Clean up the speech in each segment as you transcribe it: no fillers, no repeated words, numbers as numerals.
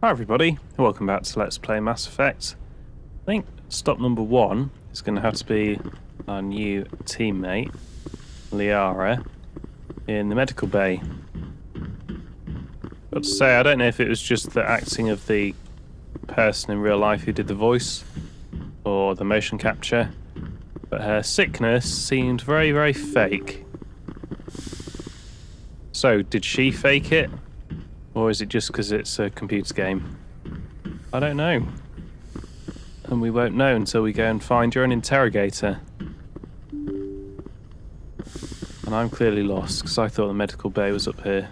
Hi everybody, welcome back to Let's Play Mass Effect. I think stop number 1 is going to have to be our new teammate, Liara, in the medical bay. Got to say, I don't know if it was just the acting of the person in real life who did the voice, or the motion capture, but her sickness seemed very, very fake. So, did she fake it? Or is it just because it's a computer game? I don't know. And we won't know until we go and find your own interrogator. And I'm clearly lost, because I thought the medical bay was up here.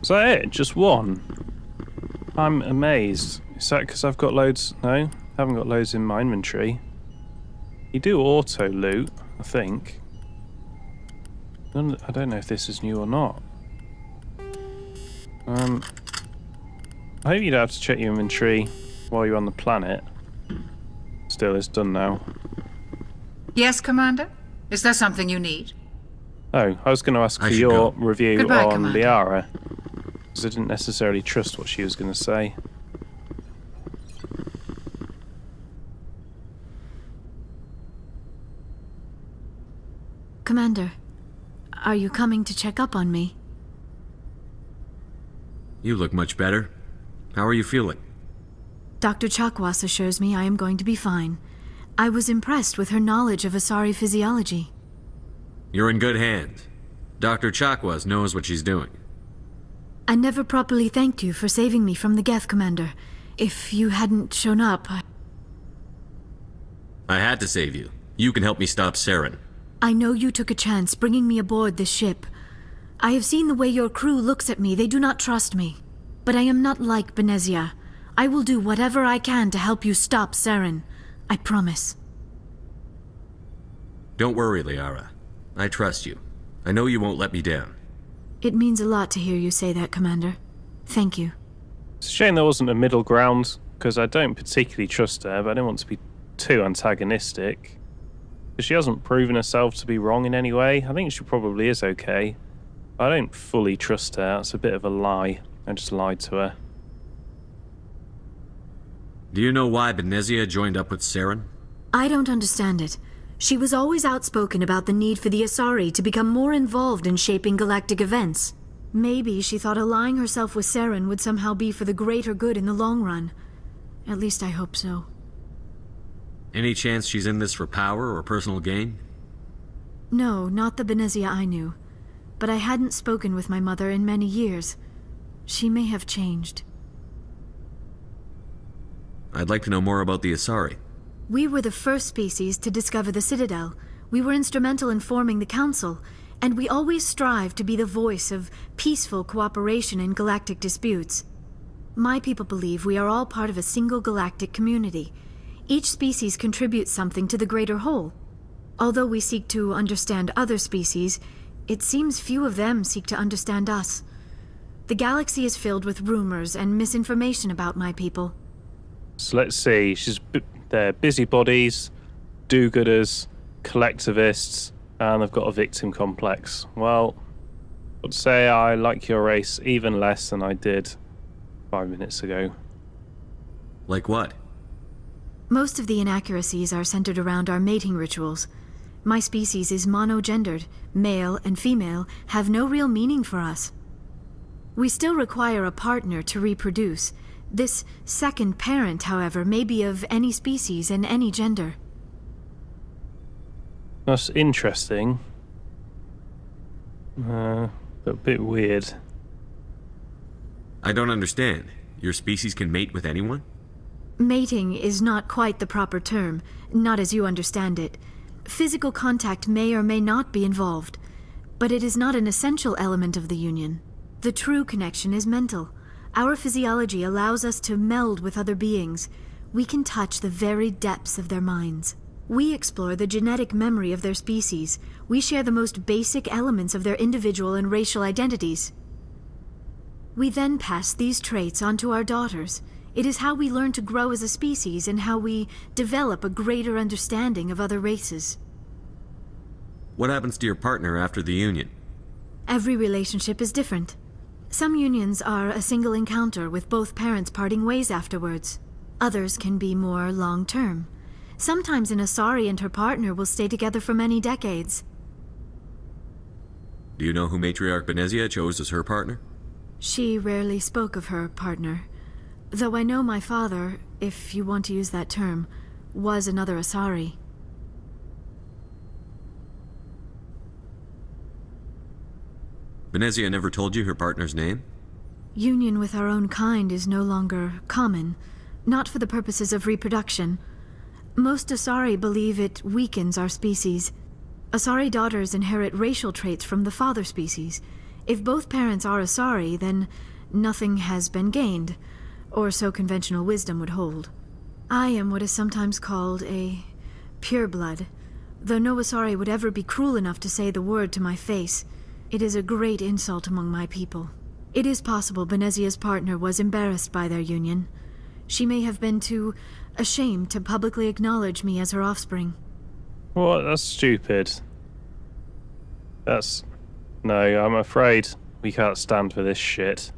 Is that it? Just one? I'm amazed. Is that because I've got loads? No, I haven't got loads in my inventory. You do auto loot, I think. I don't know if this is new or not. I hope you don't have to check your inventory while you're on the planet. Still, it's done now. Yes, Commander? Is there something you need? Oh, I was going to ask for your review Goodbye, on Commander. Liara. Because I didn't necessarily trust what she was going to say. Commander, are you coming to check up on me? You look much better. How are you feeling? Dr. Chakwas assures me I am going to be fine. I was impressed with her knowledge of Asari physiology. You're in good hands. Dr. Chakwas knows what she's doing. I never properly thanked you for saving me from the Geth, Commander. If you hadn't shown up, I had to save you. You can help me stop Saren. I know you took a chance bringing me aboard this ship. I have seen the way your crew looks at me. They do not trust me. But I am not like Benezia. I will do whatever I can to help you stop Saren. I promise. Don't worry, Liara. I trust you. I know you won't let me down. It means a lot to hear you say that, Commander. Thank you. It's a shame there wasn't a middle ground, because I don't particularly trust her, but I don't want to be too antagonistic. Because she hasn't proven herself to be wrong in any way. I think she probably is okay. I don't fully trust her. That's a bit of a lie. I just lied to her. Do you know why Benezia joined up with Saren? I don't understand it. She was always outspoken about the need for the Asari to become more involved in shaping galactic events. Maybe she thought allying herself with Saren would somehow be for the greater good in the long run. At least I hope so. Any chance she's in this for power or personal gain? No, not the Benezia I knew. But I hadn't spoken with my mother in many years. She may have changed. I'd like to know more about the Asari. We were the first species to discover the Citadel. We were instrumental in forming the Council, and we always strive to be the voice of peaceful cooperation in galactic disputes. My people believe we are all part of a single galactic community. Each species contributes something to the greater whole. Although we seek to understand other species, it seems few of them seek to understand us. The galaxy is filled with rumors and misinformation about my people. So let's see. They're busybodies, do-gooders, collectivists, and they've got a victim complex. Well, I'd say I like your race even less than I did 5 minutes ago. Like what? Most of the inaccuracies are centered around our mating rituals. My species is monogendered. Male and female have no real meaning for us. We still require a partner to reproduce. This second parent, however, may be of any species and any gender. That's interesting. But a bit weird. I don't understand. Your species can mate with anyone? Mating is not quite the proper term, not as you understand it. Physical contact may or may not be involved, but it is not an essential element of the union. The true connection is mental. Our physiology allows us to meld with other beings. We can touch the very depths of their minds. We explore the genetic memory of their species. We share the most basic elements of their individual and racial identities. We then pass these traits on to our daughters. It is how we learn to grow as a species and how we develop a greater understanding of other races. What happens to your partner after the union? Every relationship is different. Some unions are a single encounter with both parents parting ways afterwards. Others can be more long-term. Sometimes an Asari and her partner will stay together for many decades. Do you know who Matriarch Benezia chose as her partner? She rarely spoke of her partner. Though I know my father, if you want to use that term, was another Asari. Benezia never told you her partner's name? Union with our own kind is no longer common, not for the purposes of reproduction. Most Asari believe it weakens our species. Asari daughters inherit racial traits from the father species. If both parents are Asari, then nothing has been gained, or so conventional wisdom would hold. I am what is sometimes called a pureblood, though no Asari would ever be cruel enough to say the word to my face. It is a great insult among my people. It is possible Benezia's partner was embarrassed by their union. She may have been too ashamed to publicly acknowledge me as her offspring. What? That's stupid. No, I'm afraid we can't stand for this shit.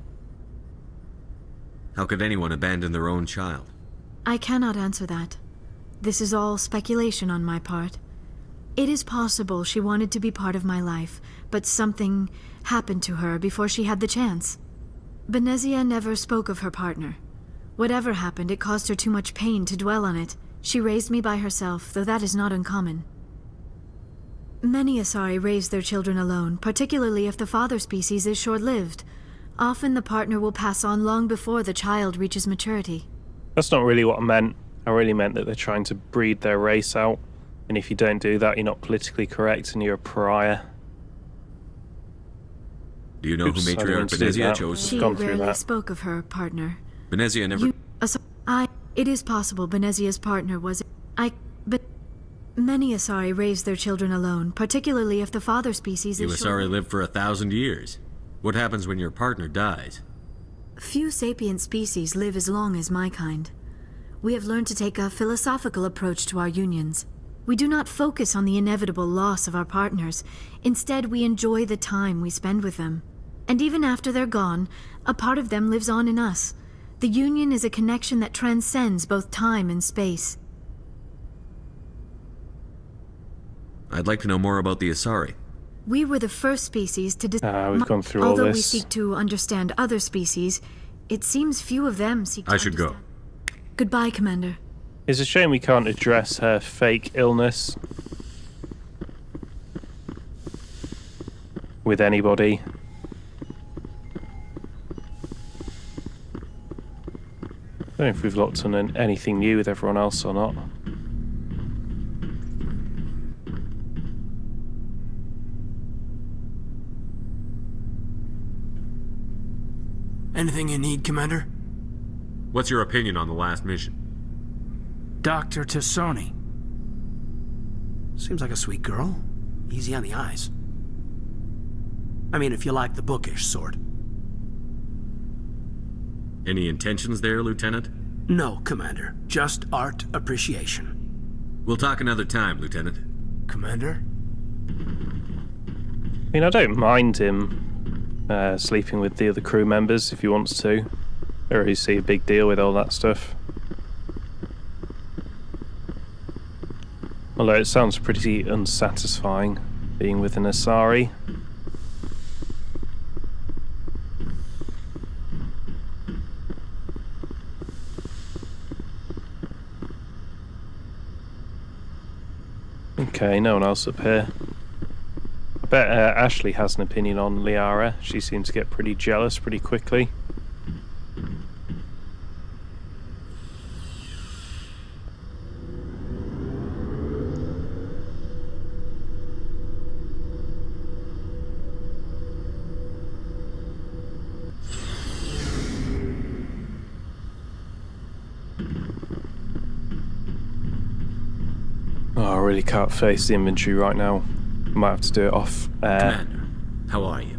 How could anyone abandon their own child? I cannot answer that. This is all speculation on my part. It is possible she wanted to be part of my life, but something happened to her before she had the chance. Benezia never spoke of her partner. Whatever happened, it caused her too much pain to dwell on it. She raised me by herself, though that is not uncommon. Many Asari raise their children alone, particularly if the father species is short-lived. Often the partner will pass on long before the child reaches maturity. That's not really what I meant. I really meant that they're trying to breed their race out. And if you don't do that, you're not politically correct and you're a pariah. Do you know who Matriarch Benezia chose? She rarely spoke of her partner. Benezia never... It is possible Benezia's partner was... But many Asari raise their children alone, particularly if the father species You is Asari live for 1,000 years. What happens when your partner dies? Few sapient species live as long as my kind. We have learned to take a philosophical approach to our unions. We do not focus on the inevitable loss of our partners. Instead, we enjoy the time we spend with them. And even after they're gone, a part of them lives on in us. The union is a connection that transcends both time and space. I'd like to know more about the Asari. We were the first species to we've gone through all Although we this. seek to understand other species, it seems few of them seek to I should go. understand. Goodbye, Commander. It's a shame we can't address her fake illness with anybody. I don't know if we've looked on anything new with everyone else or not. Anything you need, Commander? What's your opinion on the last mission? Dr. Tassoni. Seems like a sweet girl. Easy on the eyes. I mean, if you like the bookish sort. Any intentions there, Lieutenant? No, Commander. Just art appreciation. We'll talk another time, Lieutenant. Commander? I mean, I don't mind him sleeping with the other crew members if he wants to. I don't really see a big deal with all that stuff. Although it sounds pretty unsatisfying being with an Asari. Okay, no one else up here. I bet Ashley has an opinion on Liara. She seems to get pretty jealous pretty quickly. Oh, I really can't face the inventory right now. Might have to do it off air. Commander, how are you?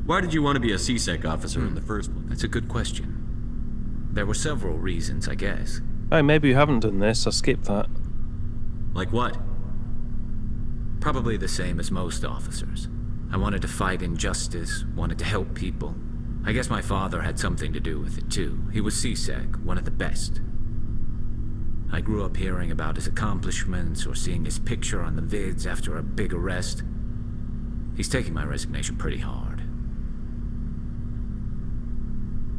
Why did you want to be a CSEC officer in the first place? That's a good question. There were several reasons, I guess. Oh, maybe you haven't done this. I skipped that. Like what? Probably the same as most officers. I wanted to fight injustice, wanted to help people. I guess my father had something to do with it too. He was CSEC, one of the best. I grew up hearing about his accomplishments or seeing his picture on the vids after a big arrest. He's taking my resignation pretty hard.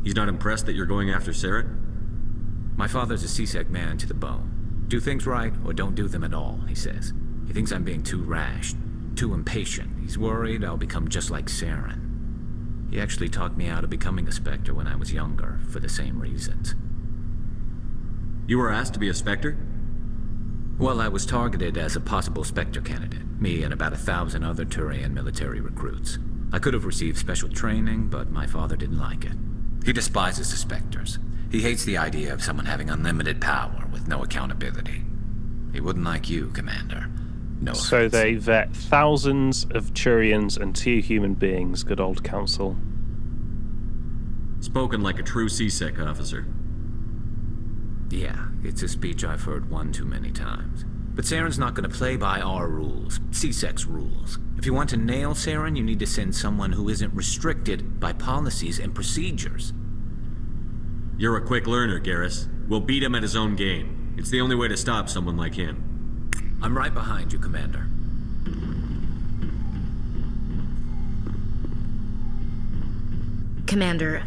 He's not impressed that you're going after Saren? My father's a CSEC man to the bone. Do things right or don't do them at all, he says. He thinks I'm being too rash, too impatient. He's worried I'll become just like Saren. He actually talked me out of becoming a Spectre when I was younger, for the same reasons. You were asked to be a Spectre? Well, I was targeted as a possible Spectre candidate. Me and about 1,000 other Turian military recruits. I could have received special training, but my father didn't like it. He despises the Spectres. He hates the idea of someone having unlimited power with no accountability. He wouldn't like you, Commander. No So offense. they vet thousands of Turians and 2 human beings, good old council. Spoken like a true CSEC officer. Yeah, it's a speech I've heard one too many times. But Saren's not going to play by our rules, CSEC's rules. If you want to nail Saren, you need to send someone who isn't restricted by policies and procedures. You're a quick learner, Garrus. We'll beat him at his own game. It's the only way to stop someone like him. I'm right behind you, Commander. Commander,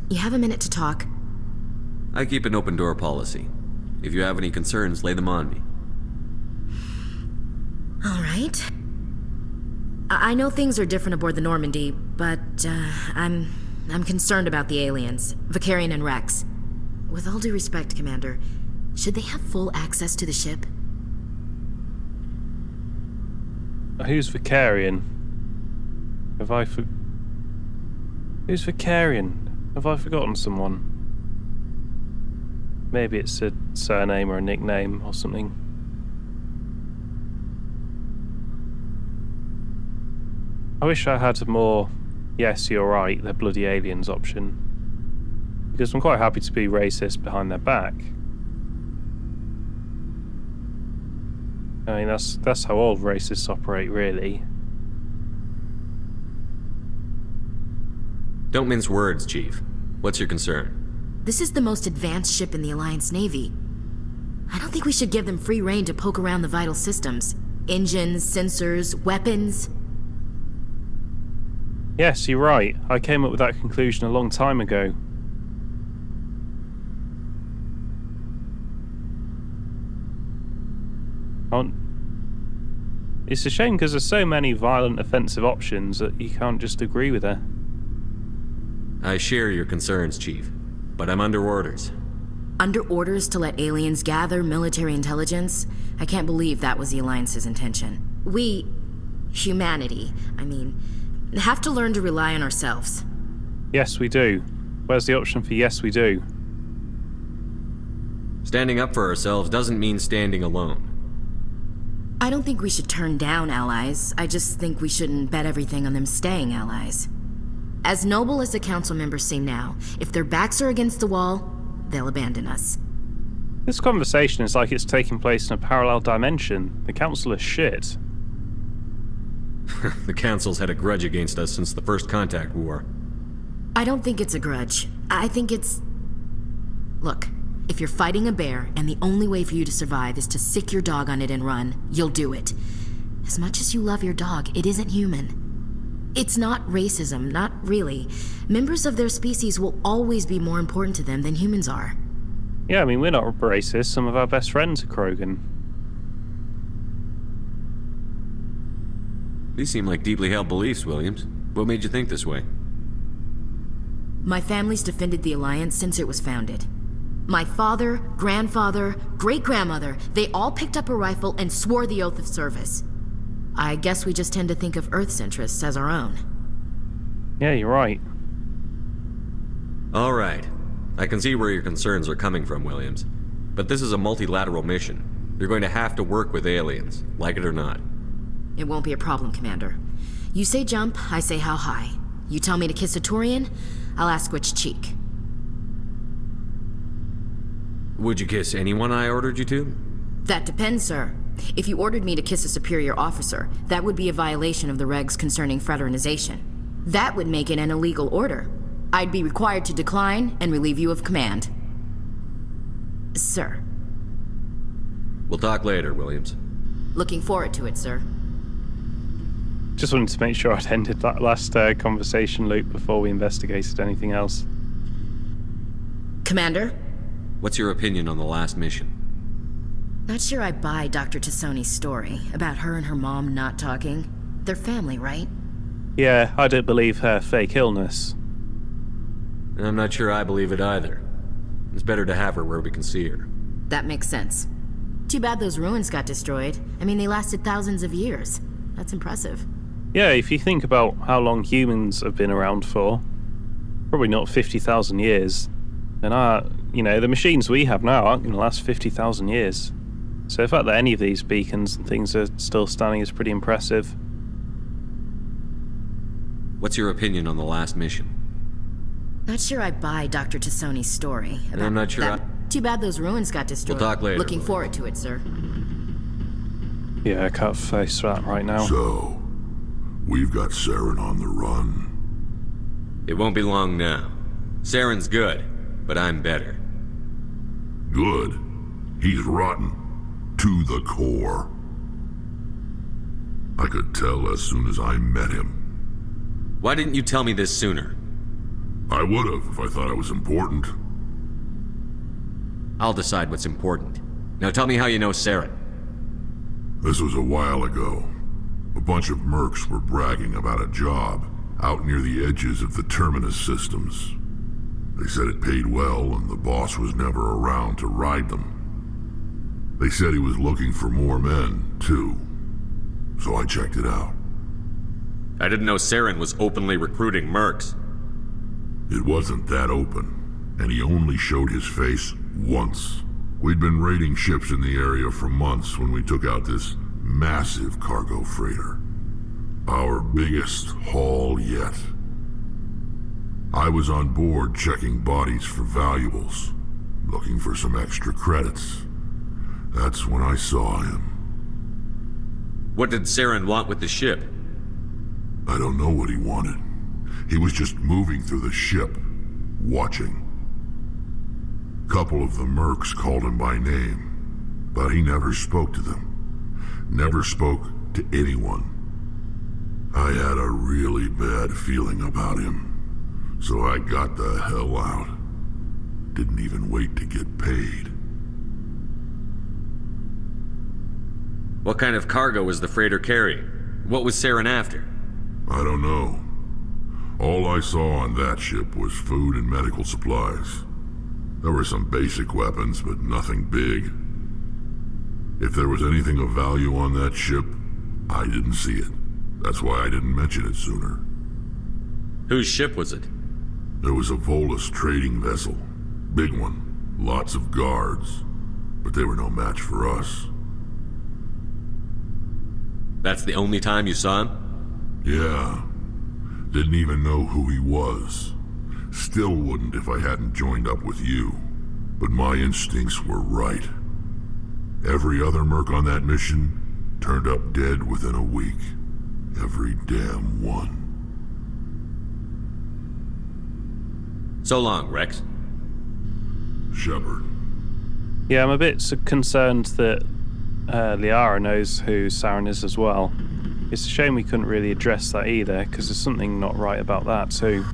you have a minute to talk? I keep an open door policy. If you have any concerns, lay them on me. All right. I know things are different aboard the Normandy, but I'm concerned about the aliens, Vicarian and Rex. With all due respect, Commander, should they have full access to the ship? Who's Vicarian? Who's Vicarian? Have I forgotten someone? Maybe it's a surname or a nickname or something. I wish I had a more, yes, you're right, they're bloody aliens option. Because I'm quite happy to be racist behind their back. I mean, that's how all racists operate, really. Don't mince words, Chief. What's your concern? This is the most advanced ship in the Alliance Navy. I don't think we should give them free rein to poke around the vital systems. Engines, sensors, weapons. Yes, you're right. I came up with that conclusion a long time ago. It's a shame because there's so many violent, offensive options that you can't just agree with her. I share your concerns, Chief, but I'm under orders. Under orders to let aliens gather military intelligence? I can't believe that was the Alliance's intention. We, humanity, have to learn to rely on ourselves. Yes, we do. Where's the option for yes, we do? Standing up for ourselves doesn't mean standing alone. I don't think we should turn down allies. I just think we shouldn't bet everything on them staying allies. As noble as the council members seem now, if their backs are against the wall, they'll abandon us. This conversation is like it's taking place in a parallel dimension. The council is shit. The Council's had a grudge against us since the First Contact War. I don't think it's a grudge. I think it's... Look, if you're fighting a bear and the only way for you to survive is to sick your dog on it and run, you'll do it. As much as you love your dog, it isn't human. It's not racism, not really. Members of their species will always be more important to them than humans are. Yeah, I mean, we're not racist. Some of our best friends are Krogan. These seem like deeply held beliefs, Williams. What made you think this way? My family's defended the Alliance since it was founded. My father, grandfather, great-grandmother, they all picked up a rifle and swore the oath of service. I guess we just tend to think of Earth's interests as our own. Yeah, you're right. All right. I can see where your concerns are coming from, Williams. But this is a multilateral mission. You're going to have to work with aliens, like it or not. It won't be a problem, Commander. You say jump, I say how high. You tell me to kiss a Turian, I'll ask which cheek. Would you kiss anyone I ordered you to? That depends, sir. If you ordered me to kiss a superior officer, that would be a violation of the regs concerning fraternization. That would make it an illegal order. I'd be required to decline and relieve you of command. Sir. We'll talk later, Williams. Looking forward to it, sir. Just wanted to make sure I'd ended that last conversation loop before we investigated anything else. Commander? What's your opinion on the last mission? Not sure I buy Dr. Tassoni's story about her and her mom not talking. They're family, right? Yeah, I don't believe her fake illness. I'm not sure I believe it either. It's better to have her where we can see her. That makes sense. Too bad those ruins got destroyed. I mean, they lasted thousands of years. That's impressive. Yeah, if you think about how long humans have been around for, probably not 50,000 years, then the machines we have now aren't going to last 50,000 years. So the fact that any of these beacons and things are still standing is pretty impressive. What's your opinion on the last mission? Not sure I buy Dr. Tassoni's story about I'm not sure Too bad those ruins got destroyed. We'll talk later. Looking forward to it, sir. Yeah, I can't face that right now. So, we've got Saren on the run. It won't be long now. Saren's good, but I'm better. Good. He's rotten. To the core. I could tell as soon as I met him. Why didn't you tell me this sooner? I would have if I thought it was important. I'll decide what's important. Now tell me how you know Saren. This was a while ago. A bunch of mercs were bragging about a job out near the edges of the Terminus systems. They said it paid well and the boss was never around to ride them. They said he was looking for more men, too. So I checked it out. I didn't know Saren was openly recruiting mercs. It wasn't that open, and he only showed his face once. We'd been raiding ships in the area for months when we took out this massive cargo freighter. Our biggest haul yet. I was on board checking bodies for valuables, looking for some extra credits. That's when I saw him. What did Saren want with the ship? I don't know what he wanted. He was just moving through the ship, watching. Couple of the mercs called him by name, but he never spoke to them. Never spoke to anyone. I had a really bad feeling about him, so I got the hell out. Didn't even wait to get paid. What kind of cargo was the freighter carrying? What was Saren after? I don't know. All I saw on that ship was food and medical supplies. There were some basic weapons, but nothing big. If there was anything of value on that ship, I didn't see it. That's why I didn't mention it sooner. Whose ship was it? There was a Volus trading vessel. Big one. Lots of guards. But they were no match for us. That's the only time you saw him? Yeah. Didn't even know who he was. Still wouldn't if I hadn't joined up with you. But my instincts were right. Every other merc on that mission turned up dead within a week. Every damn one. So long, Rex. Shepard. Yeah, I'm a bit concerned that Liara knows who Saren is as well. It's a shame we couldn't really address that either, because there's something not right about that too.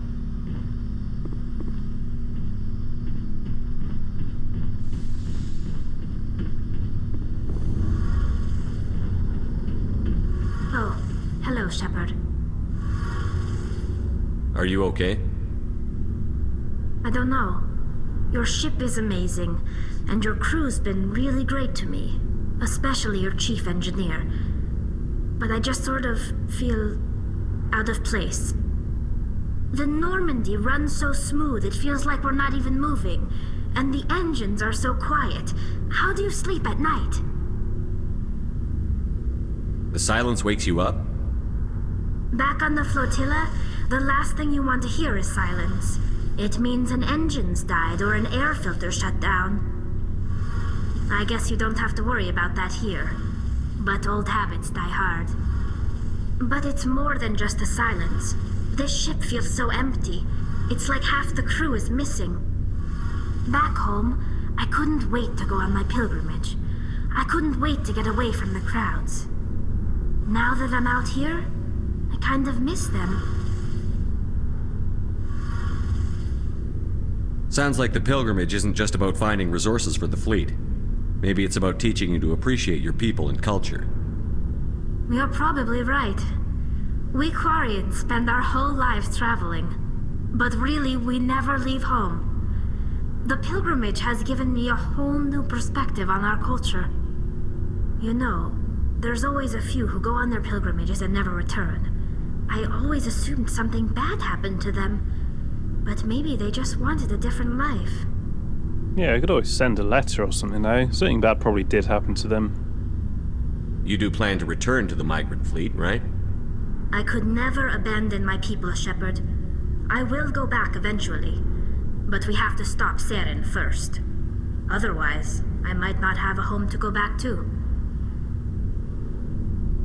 Oh, hello, Shepard. Are you okay? I don't know. Your ship is amazing, and your crew's been really great to me, especially your chief engineer. But I just sort of feel out of place. The Normandy runs so smooth it feels like we're not even moving, and the engines are so quiet. How do you sleep at night? The silence wakes you up? Back on the flotilla, the last thing you want to hear is silence. It means an engine's died or an air filter shut down. I guess you don't have to worry about that here. But old habits die hard. But it's more than just the silence. This ship feels so empty. It's like half the crew is missing. Back home, I couldn't wait to go on my pilgrimage. I couldn't wait to get away from the crowds. Now that I'm out here, I kind of miss them. Sounds like the pilgrimage isn't just about finding resources for the fleet. Maybe it's about teaching you to appreciate your people and culture. You're probably right. We Quarians spend our whole lives traveling, but really we never leave home. The pilgrimage has given me a whole new perspective on our culture. You know, there's always a few who go on their pilgrimages and never return. I always assumed something bad happened to them, but maybe they just wanted a different life. Yeah, I could always send a letter or something, though. Something bad probably did happen to them. You do plan to return to the migrant fleet, right? I could never abandon my people, Shepard. I will go back eventually, but we have to stop Saren first. Otherwise, I might not have a home to go back to.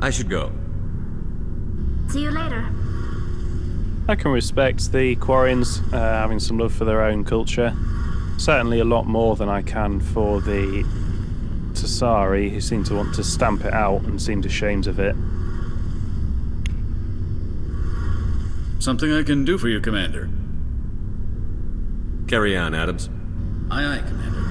I should go. See you later. I can respect the Quarians having some love for their own culture. Certainly a lot more than I can for the Tasari, who seem to want to stamp it out and seemed ashamed of it. Something I can do for you, Commander. Carry on, Adams. Aye, aye, Commander.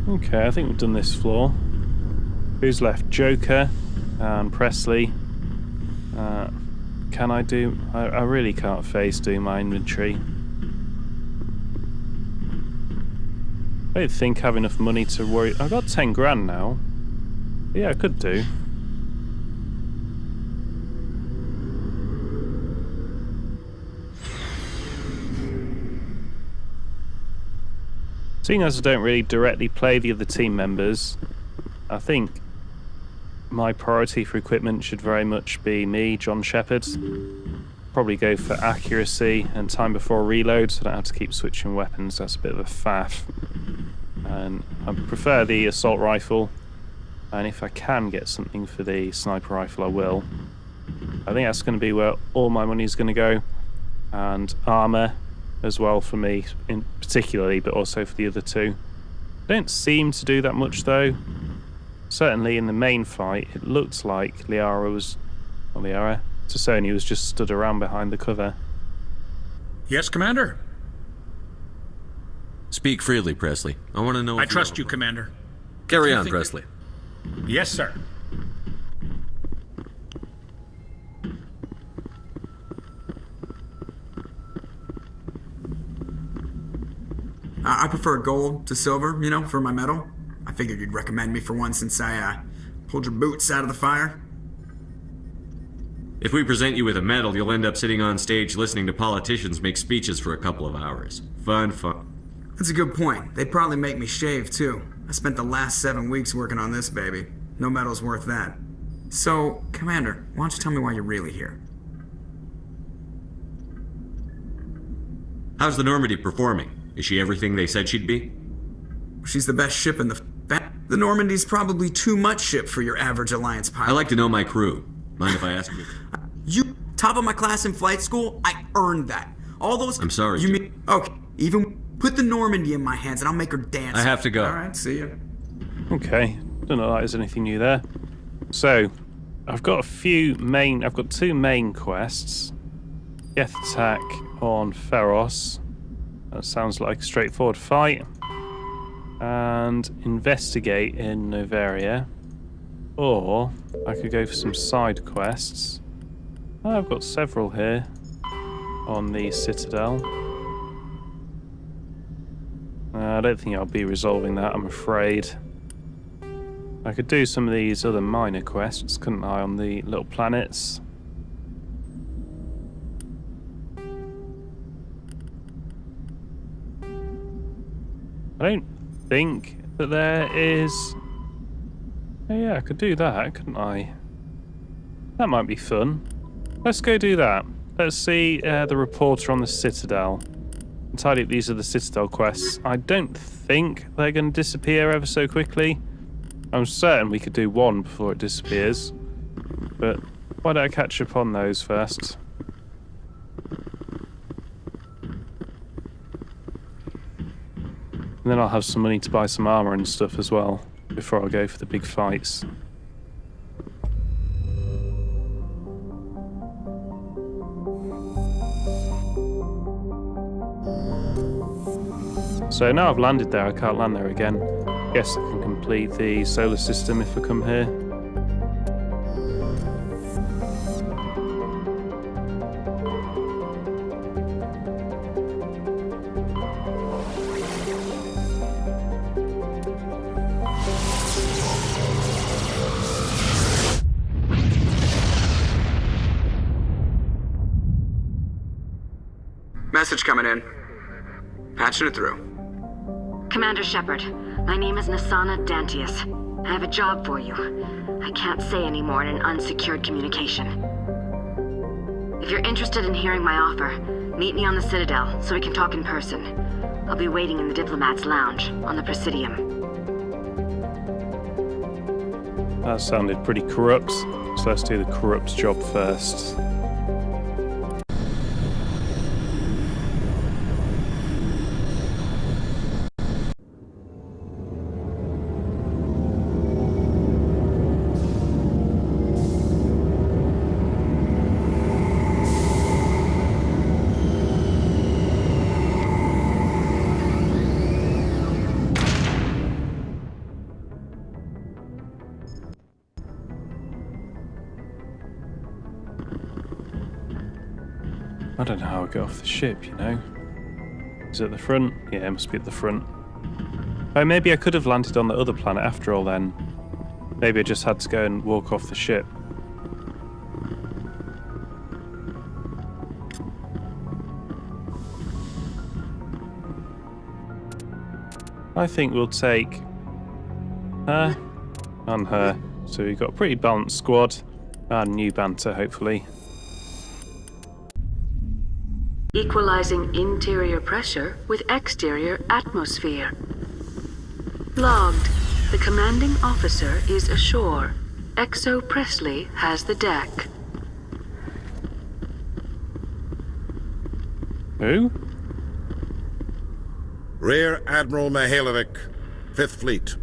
Okay, I think we've done this floor. Who's left? Joker and Presley. Can I do... I really can't face doing my inventory. I don't think I have enough money to worry... I've got 10 grand now. Yeah, I could do. Seeing as I don't really directly play the other team members, I think my priority for equipment should very much be me, John Shepard. Probably go for accuracy and time before reload, so I don't have to keep switching weapons. That's a bit of a faff. And I prefer the assault rifle, and if I can get something for the sniper rifle, I will. I think that's going to be where all my money is going to go, and armor as well for me, in particularly, but also for the other two. I don't seem to do that much though. Certainly in the main fight, it looked like Liara was, or Liara, T'Soni was just stood around behind the cover. Yes, Commander? Speak freely, Presley. I want to know... I trust you, Commander. Carry on, Presley. Yes, sir. I prefer gold to silver, you know, for my medal. I figured you'd recommend me for one since I pulled your boots out of the fire. If we present you with a medal, you'll end up sitting on stage listening to politicians make speeches for a couple of hours. Fun. That's a good point. They'd probably make me shave, too. I spent the last 7 weeks working on this baby. No medal's worth that. So, Commander, why don't you tell me why you're really here? How's the Normandy performing? Is she everything they said she'd be? She's the best ship in the... The Normandy's probably too much ship for your average Alliance pilot. I like to know my crew. Mind if I ask you? You top of my class in flight school? I earned that. All those... I'm sorry. You mean... Okay, even put the Normandy in my hands and I'll make her dance. I have to go. All right, see ya. Okay, don't know if there's anything new there. So, I've got two main quests. Geth attack on Feros. That sounds like a straightforward fight. And investigate in Noveria. Or I could go for some side quests. I've got several here on the Citadel. I don't think I'll be resolving that, I'm afraid. I could do some of these other minor quests, couldn't I, on the little planets? I don't think that there is... Oh yeah, I could do that, couldn't I? That might be fun. Let's go do that. let's see the reporter on the Citadel. Tidy up, these are the Citadel quests. I don't think they're going to disappear ever so quickly. I'm certain we could do one before it disappears. But why don't I catch up on those first? And then I'll have some money to buy some armor and stuff as well before I go for the big fights. So now I've landed there, I can't land there again. Guess I can complete the solar system if I come here. Message coming in. Patching it through. Commander Shepard, my name is Nasana Dantius. I have a job for you. I can't say any more in an unsecured communication. If you're interested in hearing my offer, meet me on the Citadel so we can talk in person. I'll be waiting in the Diplomat's Lounge on the Presidium. That sounded pretty corrupt, so let's do the corrupt job first. I don't know how I get off the ship, you know. Is it at the front? Yeah, it must be at the front. Oh, maybe I could have landed on the other planet after all then. Maybe I just had to go and walk off the ship. I think we'll take her and her. So we've got a pretty balanced squad and new banter, hopefully. Equalizing interior pressure with exterior atmosphere. Logged. The commanding officer is ashore. Exo Presley has the deck. Who? Rear Admiral Mihailovic, 5th Fleet.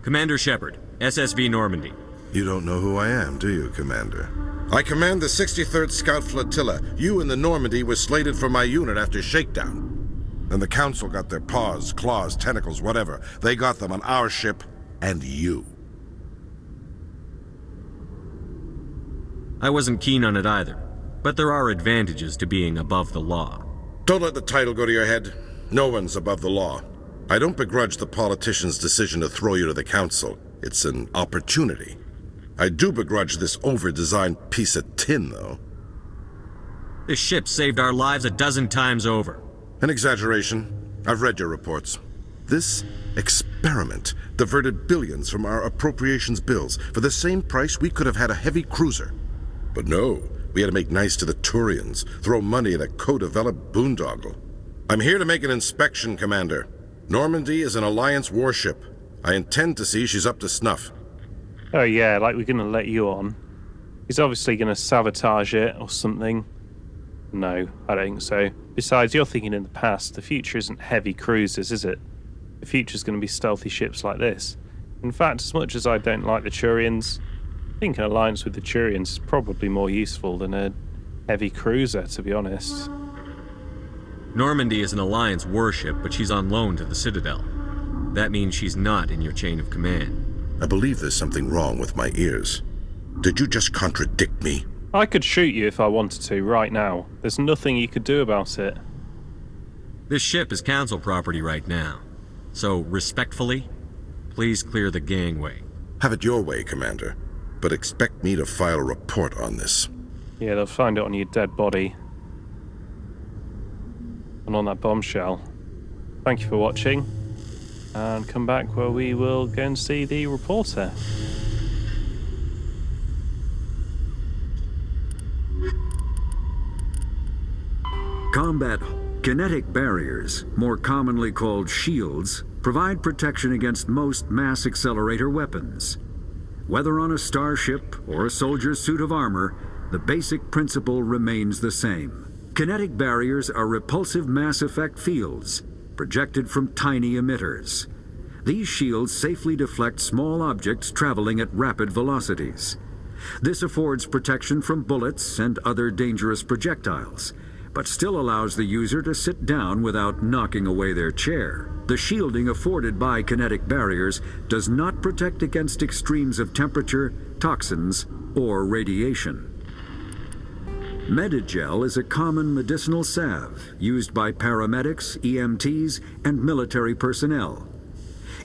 Commander Shepard, SSV Normandy. You don't know who I am, do you, Commander? I command the 63rd Scout Flotilla. You and the Normandy were slated for my unit after shakedown. And the Council got their paws, claws, tentacles, whatever. They got them on our ship and you. I wasn't keen on it either, but there are advantages to being above the law. Don't let the title go to your head. No one's above the law. I don't begrudge the politician's decision to throw you to the Council. It's an opportunity. I do begrudge this over-designed piece of tin, though. This ship saved our lives a dozen times over. An exaggeration. I've read your reports. This experiment diverted billions from our appropriations bills. For the same price, we could have had a heavy cruiser. But no, we had to make nice to the Turians, throw money at a co-developed boondoggle. I'm here to make an inspection, Commander. Normandy is an Alliance warship. I intend to see she's up to snuff. Oh yeah, like we're going to let you on. He's obviously going to sabotage it or something. No, I don't think so. Besides, you're thinking in the past. The future isn't heavy cruisers, is it? The future's going to be stealthy ships like this. In fact, as much as I don't like the Turians, I think an alliance with the Turians is probably more useful than a heavy cruiser, to be honest. Normandy is an Alliance warship, but she's on loan to the Citadel. That means she's not in your chain of command. I believe there's something wrong with my ears. Did you just contradict me? I could shoot you if I wanted to, right now. There's nothing you could do about it. This ship is Council property right now. So, respectfully, please clear the gangway. Have it your way, Commander. But expect me to file a report on this. Yeah, they'll find it on your dead body. And on that bombshell. Thank you for watching. And come back where we will go and see the reporter. Combat kinetic barriers, more commonly called shields, provide protection against most mass accelerator weapons. Whether on a starship or a soldier's suit of armor, the basic principle remains the same. Kinetic barriers are repulsive mass effect fields, projected from tiny emitters. These shields safely deflect small objects traveling at rapid velocities. This affords protection from bullets and other dangerous projectiles, but still allows the user to sit down without knocking away their chair. The shielding afforded by kinetic barriers does not protect against extremes of temperature, toxins, or radiation. Medigel is a common medicinal salve used by paramedics, EMTs, and military personnel.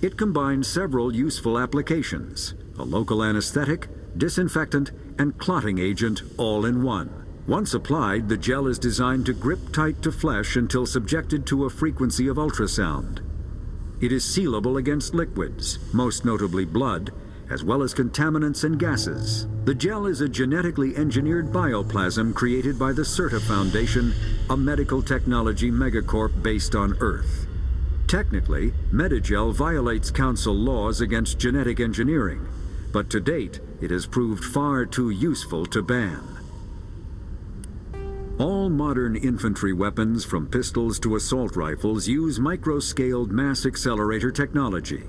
It combines several useful applications: a local anesthetic, disinfectant, and clotting agent all in one. Once applied, the gel is designed to grip tight to flesh until subjected to a frequency of ultrasound. It is sealable against liquids, most notably blood, as well as contaminants and gases. The gel is a genetically engineered bioplasm created by the CERTA Foundation, a medical technology megacorp based on Earth. Technically, Medigel violates Council laws against genetic engineering, but to date, it has proved far too useful to ban. All modern infantry weapons, from pistols to assault rifles, use micro-scaled mass accelerator technology.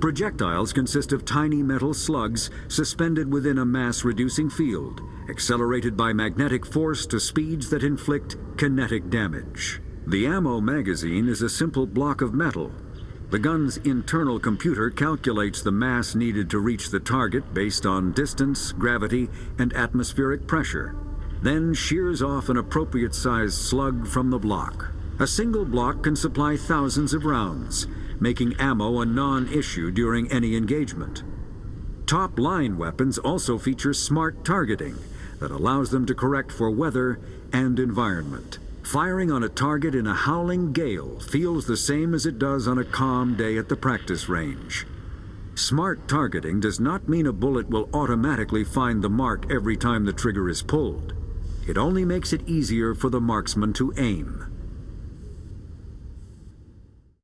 Projectiles consist of tiny metal slugs suspended within a mass-reducing field, accelerated by magnetic force to speeds that inflict kinetic damage. The ammo magazine is a simple block of metal. The gun's internal computer calculates the mass needed to reach the target based on distance, gravity, and atmospheric pressure, then shears off an appropriate-sized slug from the block. A single block can supply thousands of rounds, making ammo a non-issue during any engagement. Top-line weapons also feature smart targeting that allows them to correct for weather and environment. Firing on a target in a howling gale feels the same as it does on a calm day at the practice range. Smart targeting does not mean a bullet will automatically find the mark every time the trigger is pulled. It only makes it easier for the marksman to aim.